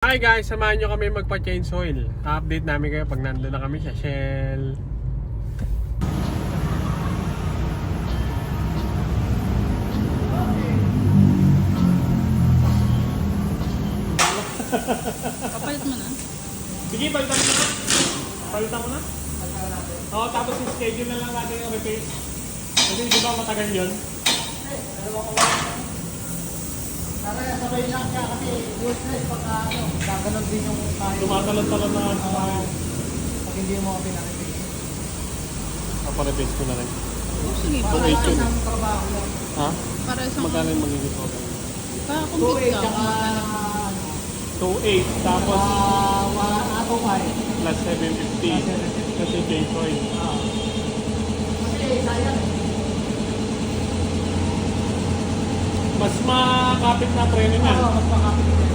Hi guys, samahan nyo kami magpa-change oil. Update namin kayo pag nandun na kami sa Shell. Papalit mo na? Sige, palitan mo na. Palitan mo na? Oo, tapos schedule na lang natin yung repair. Kasi di ba matagal yun? Sabay lang siya kasi useless pagka gaganon din yung tayo. Tumatalon-talon na Pag hindi mo ako pinakipin. Paparepace ko na rin. Sige, Para Two-eight sa yun. isang trabaho lang. Ha? para isang... Magkano yung magiging total? Para compete 2.8 ka. tsaka 2.8 tapos 2.5. plus 750 kasi change oil. Kasi sayang. Mas makapit na preno niyan. Oo, mas makapit din.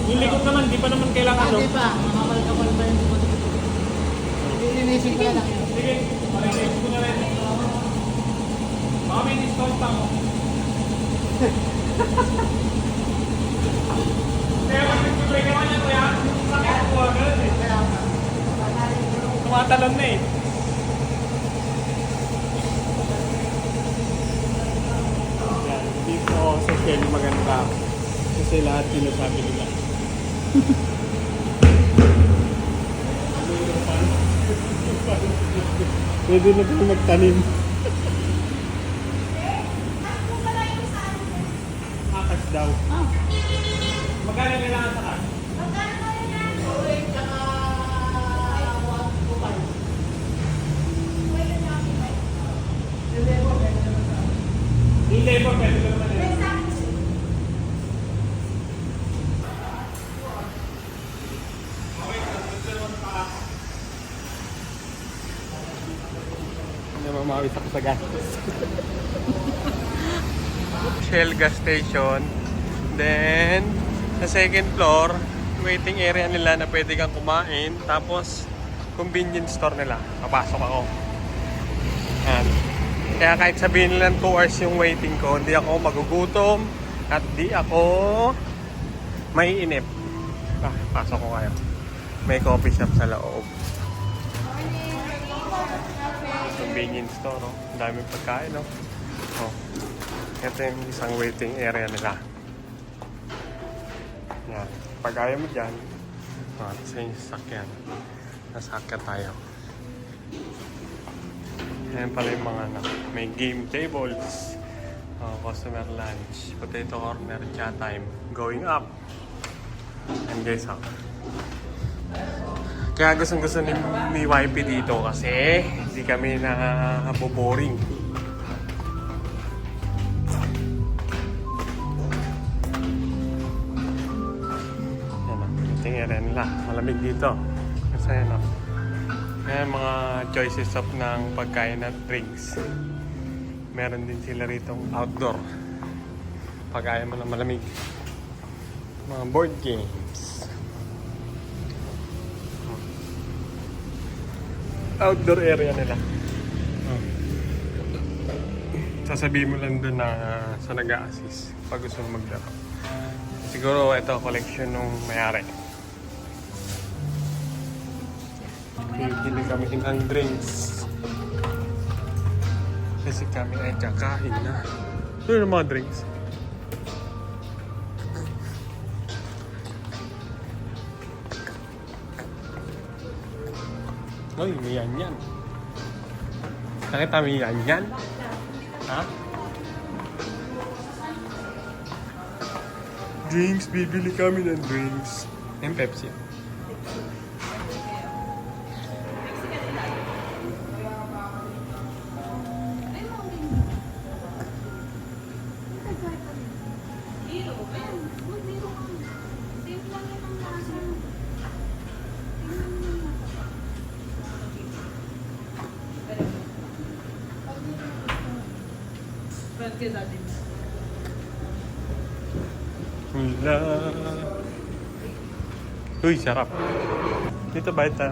Yung likod naman, di pa naman kailangan no? Hindi pa, makapal-kapal pa yung likod. Lilinisin ko na lang yun. Sige, marinig ko na rin. Baka may discount pa mo. Kaya pag nag-play ka man yan, kuya, sakit ko agad eh. Tumatalon na eh. Yan, dito sa Shell maganda. Kasi lahat sinasabi nila. Pwede na tayo magtanim. Akas daw. Ah, Magkano kailangan sa kas? 2.8 tsaka 1.5. Yung labor, pwede ko naman yun. Namamawis ako sa gas. Shell gas station. Then, sa second floor, waiting area nila na pwede kang kumain. Tapos, convenience store nila. Papasok ako. Yan. Kaya kahit sabihin nila 2 hours yung waiting ko, hindi ako magugutom at di ako maiinip. Pasok ko kayo. May coffee shop sa loob. Convenience store, no? Ang daming pagkain, no? Oh. Ito yung isang waiting area nila. Yan. Pag ayaw mo dyan, sa yung sasakyan. Nasakyan tayo. Ayan pala yung mga may game tables. Customer lunch. Potato corner, chat time. Going up. And guys, kaya gusto ni YP dito kasi hindi kami na boring. Yan o, meeting area nila. Malamig dito. Kasi yan o. Ayan mga choices of ng pagkain at drinks. Meron din sila ritong outdoor. Pag ayaw mo na malamig. Mga board games. Outdoor area nila. Sasabihin mo lang doon na sa nag-a-assist pag gusto mo maglaro. Siguro ito collection nung mayari. Bili kami ng drinks. Kasi kami ay kakain na. Ano yung mga drinks? Uy, may yan. Nakita mo yan? Ha? Drinks, bibili kami ng drinks. Yung Pepsi. pwede ka dati. Hula. Uy, sarap. Dito ba ito?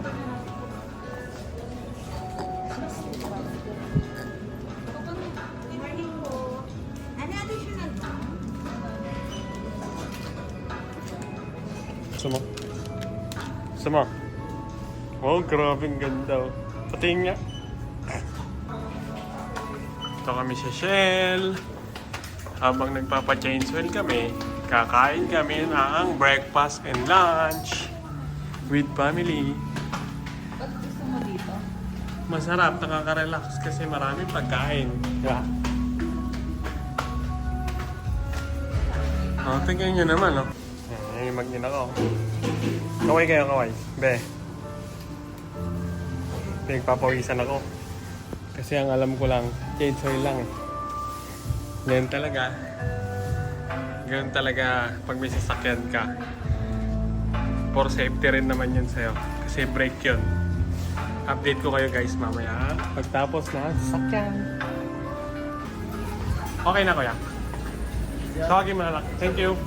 Morning po. Ano additional ba? Gusto mo? Gusto mo? Oh, grabe ang ganda. Oh. Patingin nga. Ito kami sa Shell. Habang nagpapa-change oil kami, kakain kami ng breakfast and lunch with family. Ba't gusto mo dito? Masarap, nakaka-relax kasi maraming pagkain. Diba? Oh, tingnan nyo naman, oh. Ayan yung mag-ina ko. Kaway kayo, kaway. Be. Pinagpapawisan ako. Kasi ang alam ko lang, change oil lang eh. Ganun talaga pag may sasakyan ka. For safety rin naman yun sa'yo. Kasi brake yun. Update ko kayo guys mamaya. Pagtapos na sasakyan. Okay na kuya. Tawagin mo na lang. Thank you.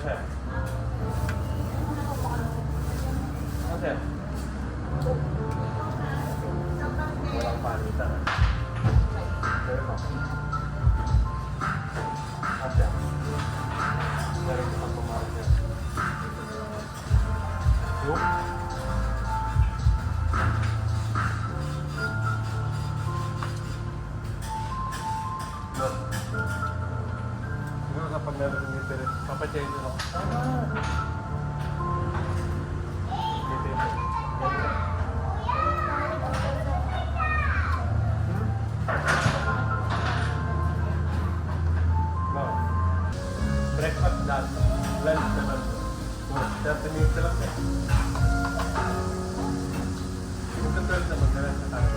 Sir. Sir. Walang palitan. Pero mo. Sir. Meron ko pang pumarap yan. Yung? Siguro kapag meron yung interest, papachange mo. Breakfast lunch. Lunch naman. 30 minutes lang siya. Ito 12 naman na lang sa tayo.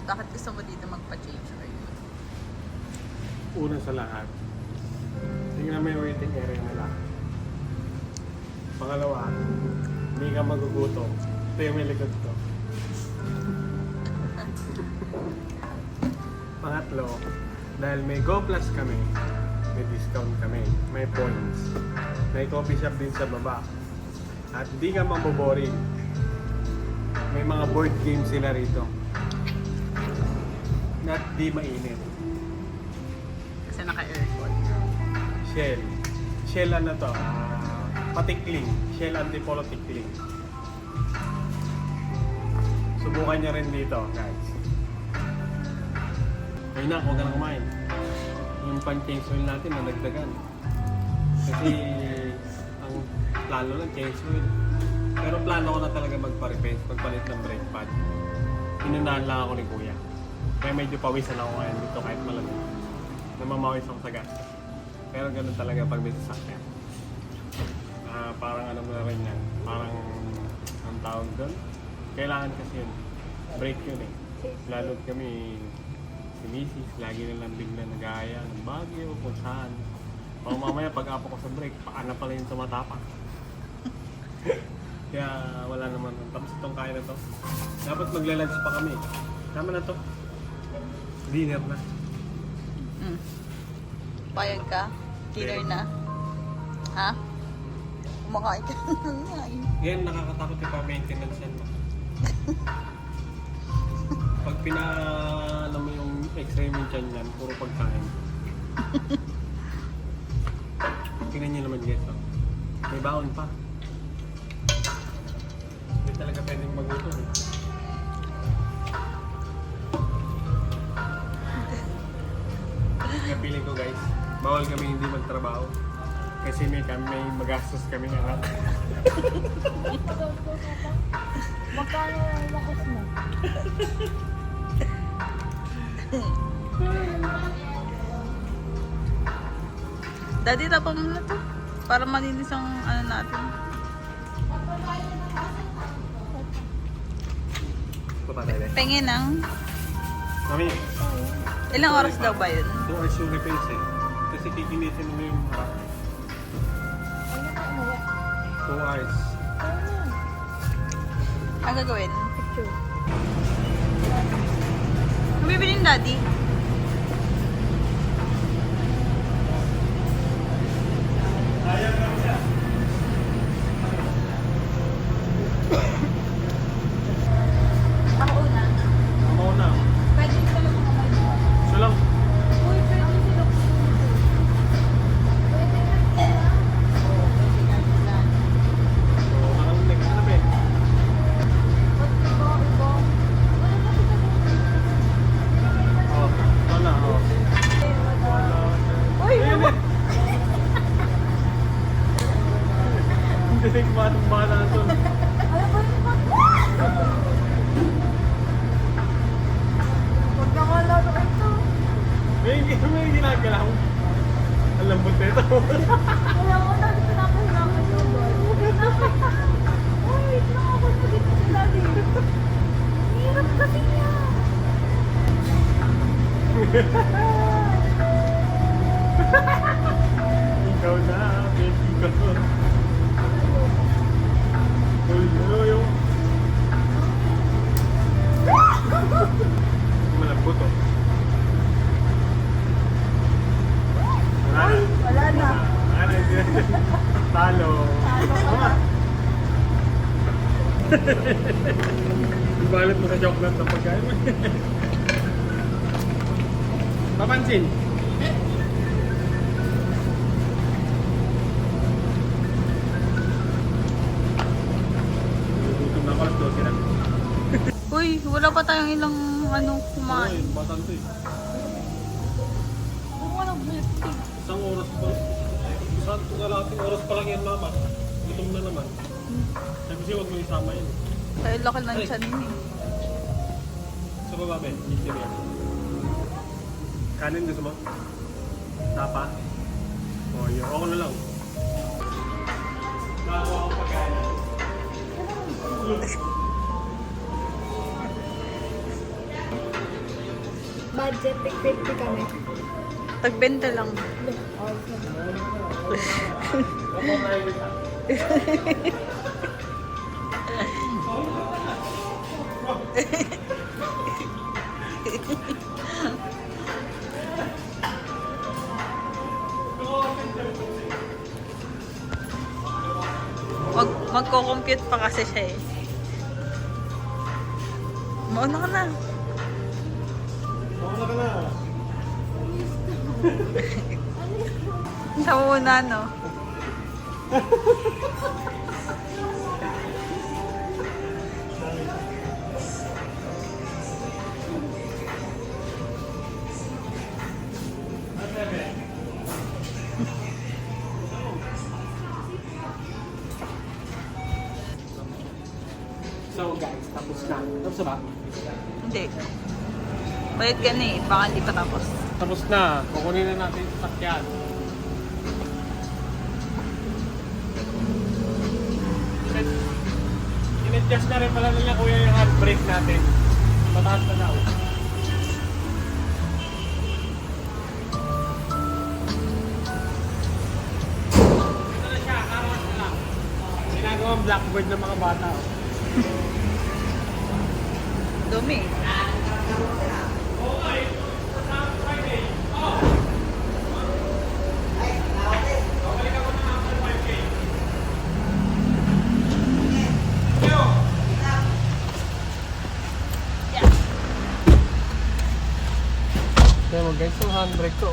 Bakit gusto mo dito magpa-change oil? Una sa lahat, tingnan mo yung waiting area nila. Pangalawa, hindi ka magugutom. Ito yung may likod ko. Pangatlo, dahil may Go Plus kami, may discount kami, may points. May coffee shop din sa baba. At hindi ka maboboring. May mga board games sila rito. At di mainit. Kasi naka-aircon. Shell. Shell ano to? Patikling. Shell Antipolo Tikling. Subukan nyo rin dito, guys. Ayun na, huwag ka na kumain. Yung pan-change oil natin, nalagdagan. Kasi, ang plano lang, change oil. Pero plano ko na talaga magpa-repaint, magpalit ng brake pad. Inunahan lang ako ni Kuya. Kaya medyo pawisan ako ngayon dito kahit malamig. Namamawis ako sa gas. Pero ganun talaga pag may sasakyan. Parang ano mo na rin yan. Parang ang tawag doon. Kailangan kasi yun. Break yun eh. Lalo kami si Mrs. Lagi nilang bigla nag-aaya ng Baguio kung saan. Pag mamaya pag-apo ko sa break, paana pala yung tumatapak. Kaya wala naman. Tapos itong kaya na to. Dapat magla-lunch pa kami. Tama na to. Dinner na. Payag ka? Dinner na? Ha? Kumakain ka na nga eh. Yan, nakakatakot yung pa-maintenance yan. Pag pinaalam mo yung x-ray mo dyan yan, puro pagkain. Tingnan nyo naman guys, oh. May baon pa. Hindi talaga pwedeng magutom eh. Kaya feeling ko guys, bawal kami hindi magtrabaho. Kasi may magastos kami anak. Magkano ang lakas mo? Daddy, tapos mo na to. Para malinis ang ano natin. Punta tayo. Pengin ng... Mami, Ilang oras daw ba yun? 2 hours yung repace eh. Kasi kikinitin mo yung harap. 2 hours. Ang gagawin? Ang bibilin daddy? Ako una. Tama na. Pwede ko lang mga may So lang. Uy, pwede sila. So, parang nag-hanap eh. Oh, ito na. Oh. Uy, Hindi nagbatang bala ito. Huwag na nga lalo ito. May ginagalaw. Ang lambot na ito. Kaya ko na dito napahirapan yung boy. Uy, wait lang ako na dito si daddy. Hirap kasi niya. Ikaw na, baby ko. Uy, uy, uy. Malambot oh. Wala na. Wala na. Talo. Ibalot mo sa chocolate na pagkain mo. Papansin. Gutom na ako alas 12 na. Uy, wala pa tayong ilang kumain. Ay, batan to eh. Kung walang milk Isang oras pa. Isang kalating oras pa lang yan, mama. Gutom na naman. Sabi siya, huwag mo isama yun. Kaya laki ng tiyan eh. Sa baba, Ben. Chichirya. Kanin gusto mo? Tapa? O, yun. Ako na lang. Nakakuha akong pagkain. Budget, tig-50 kami. Tagbenta lang. Ako na yun. Magko-compute pa kasi siya eh. Mauna ka na. Ako na ka na. Siya muna, no? So guys, tapos na. Tapos na ba? Hindi. Bayad ka na eh. Baka hindi pa tapos. Tapos na. Kukunin na natin yung sasakyan. In-adjust na rin pala nila kuya yung handbrake natin. Mataas na daw. Ito na siya, karos na lang. Ginagawang blackboard ng mga bata. Oh. Dumi. Kaya mo guys, yung handbrake ko.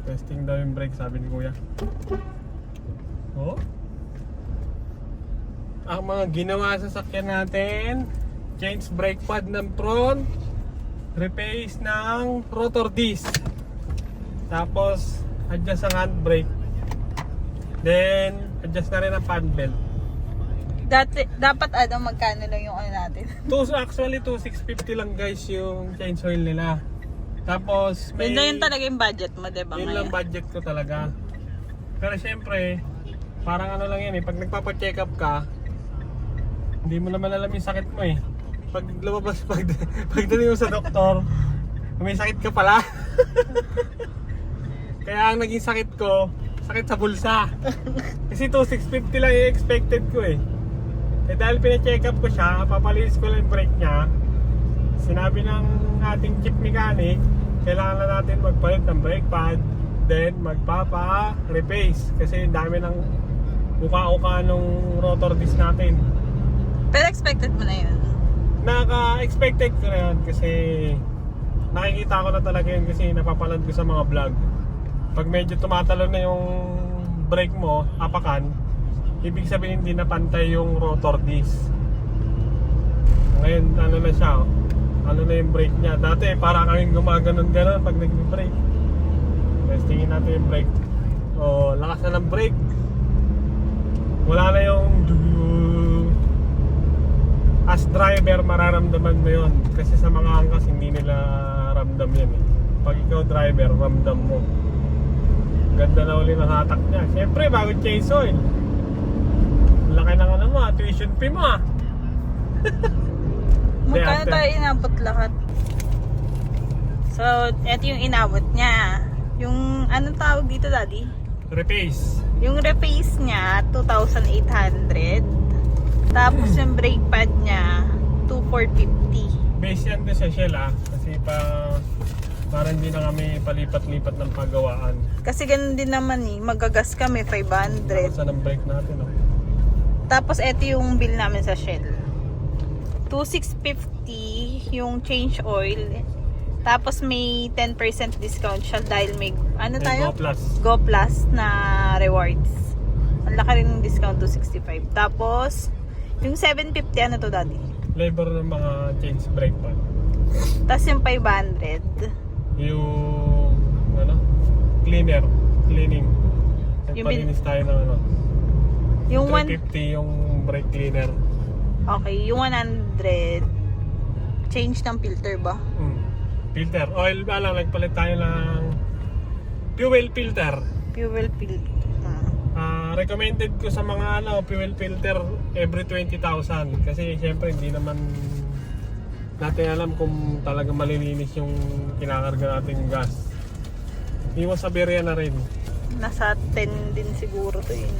Testing daw yung brake, sabi ni kuya. Oh? Ang mga ginawa sa sakyan natin, change brake pad ng front, replace ng rotor disc, tapos adjust ang handbrake, then adjust na rin ang fan belt. Dapat magkano lang yung natin. Actually 2,650 lang guys yung change oil nila. Tapos Yun lang yung talaga yung budget mo, diba? yun lang budget ko talaga. Pero syempre, parang ano lang yan eh, pag nagpapa-check up ka, Hindi mo naman alam yung sakit mo eh. Pag lumabas, pagdating mo sa doktor, may sakit ka pala. Kaya ang naging sakit ko, sakit sa bulsa. Kasi 2,650 lang yung expected ko eh. Eh dahil pina-check up ko siya, papalinis ko lang yung brake niya. Sinabi ng ating chief mechanic, kailangan na natin magpalit ng brake pad, then magpapa-replace. Kasi dami ng uka-uka nung rotor disc natin. Pero expected mo na yun. Naka-expected ko na yun kasi nakikita ko na talaga yun kasi napapanood ko sa mga vlog. Pag medyo tumatalon na yung brake mo, apakan, ibig sabihin hindi na pantay yung rotor disc. Ngayon, ano na siya, oh. Ano na yung brake niya. Dati para kaming gumaganon-ganon pag nag-brake. Testingin natin yung brake. Oh, lakas na ng brake. Wala na yung as driver mararamdaman mo yun kasi sa mga angkas hindi nila ramdam yan eh. Pag ikaw driver, ramdam mo. Ganda na uli ng hatak niya. Siyempre, bago change oil. Laki ng ano mo, tuition fee mo ah. Magkano tayo inabot lahat? So, eto yung inabot niya. Yung, anong tawag dito, Daddy? Repace. Yung repace niya, 2,800. Tapos yung brake pad niya, 2,450. Base yan din sa Shell ah. Kasi parang hindi na kami palipat-lipat ng pagawaan. Kasi ganun din naman eh, magagas kami, 500. Saan ang brake natin oh. Tapos eto yung bill namin sa Shell. 2,650 yung change oil. Tapos may 10% discount siya dahil may ano May tayo? Go Plus. Go Plus na rewards. Ang laki rin ng discount, 265. Tapos yung 750 ano to, Daddy? Labor ng mga change brake pad. Tapos yung 500. Yung ano? Cleaning. Yung Nagpalinis tayo ng ano? Yung 350 yung brake cleaner. Okay, yung 100 change ng filter ba? Filter. Oil ba lang, nagpalit tayo ng fuel filter. Fuel filter. Recommended ko sa mga fuel filter every 20,000 kasi syempre hindi naman natin alam kung talaga malilinis yung kinakarga natin gas. Iwas sa birya na rin. Nasa 10 din siguro to yun.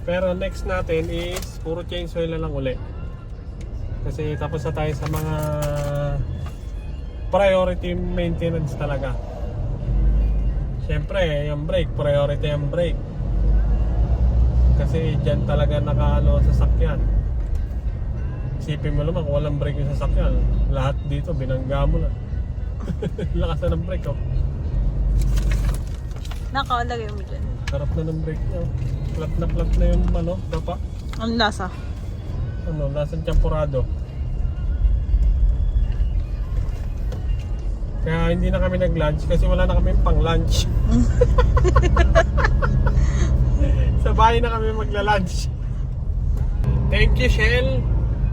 Pero next natin is puro change oil na lang uli. Kasi tapos na tayo sa mga priority maintenance talaga. Syempre, yung brake, priority yung brake. Kasi dyan talaga nakaano sa sakyan. Isipin mo naman kung walang brake yung sasakyan, lahat dito binangga mo na. Lakas na ng brake oh. Nakalagay mo dyan. Sarap na ng brake niya. Flat na yung ano, dapa. Ang lasa. Ano, lasang champurado. Kaya hindi na kami nag-lunch kasi wala na kami pang-lunch. Sa bahay na kami magla-lunch. Thank you, Shell.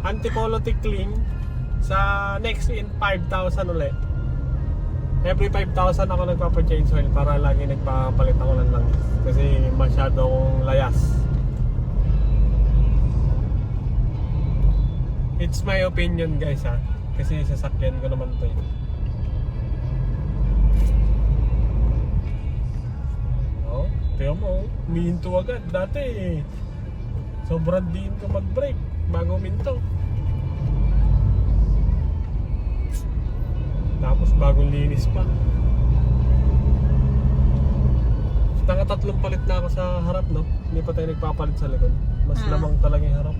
Anti-quality clean. Sa next in 5,000 ulit. Every 5,000 ako nagpapa-change oil para lagi nagpapalit ako ng langis. Kasi masyado akong layas. It's my opinion guys ha. Kasi sasakyan ko naman to eh. Oh, tiyo mo, umihinto agad. Dati sobrang diin ko mag-brake bago uminto. Tapos bagong linis pa. Tatlong palit na ako sa harap no. Hindi pa tayo nagpapalit sa likod. Mas lamang talaga yung harap.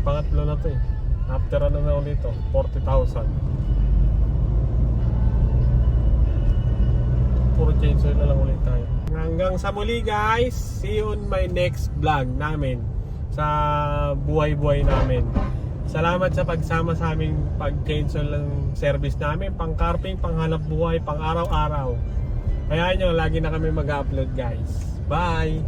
Pangatlo na to eh. After ano na ulit to, 40,000. Puro change oil na lang ulit tayo. Hanggang sa muli guys. See you on my next vlog namin sa buhay-buhay namin. Salamat sa pagsama sa aming pag-change oil ng service namin, pang carping, pang hanap buhay, pang araw-araw. Kaya nyo, lagi na kami mag-upload guys. Bye!